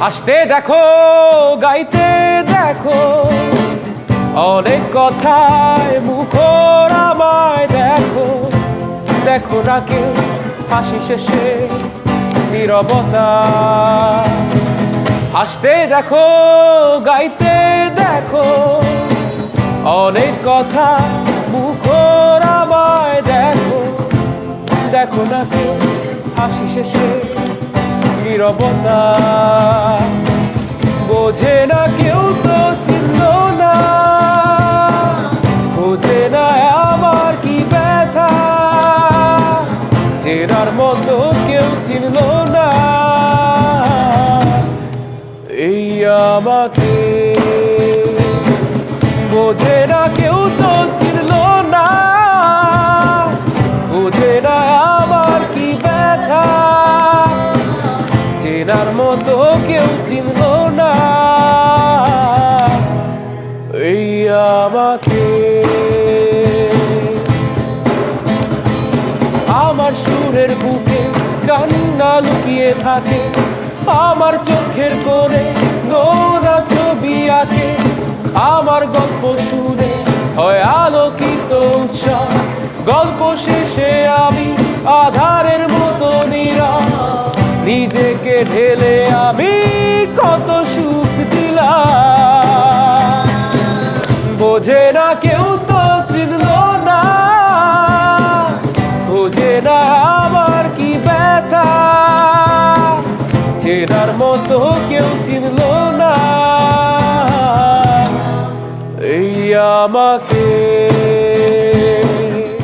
হাসতে দেখো, গাইতে দেখো, অনেক কথায় মুখর আমায় দেখো। দেখো না কেউ হাসি শেষে নীরবতা। হাসতে দেখো, গাইতে দেখো, অনেক কথা মুখর আমায় দেখো। দেখো না কেউ হাসি শেষে নীরবতা। বোঝে না কেউ তো চিনল না, বোঝে না আমার কি ব্যথা। চেনার মতো কেউ চিনল না এই আমাকে। বোঝে না কেউ তো চিনল না, বোঝে না আমার কি ব্যথা। চেনার মতো কেউ চিনল না এই আমাকে। আমার সুরের বুকে কান্না লুকিয়ে থাকে, আমার চোখের কোণে নোনা ছবি আঁকে। আমার গল্প শুনে হয় আলোকিত উৎসব, গল্প শেষে আমি আধারের মতো নীরব। নিজেকে ঢেলে আমি কত সুখ দিলাম। বোঝে না কেউ তো চিনল না, বোঝে না আমার কি ব্যথা। চেনার মতো কেউ চিনল না এই আমাকে।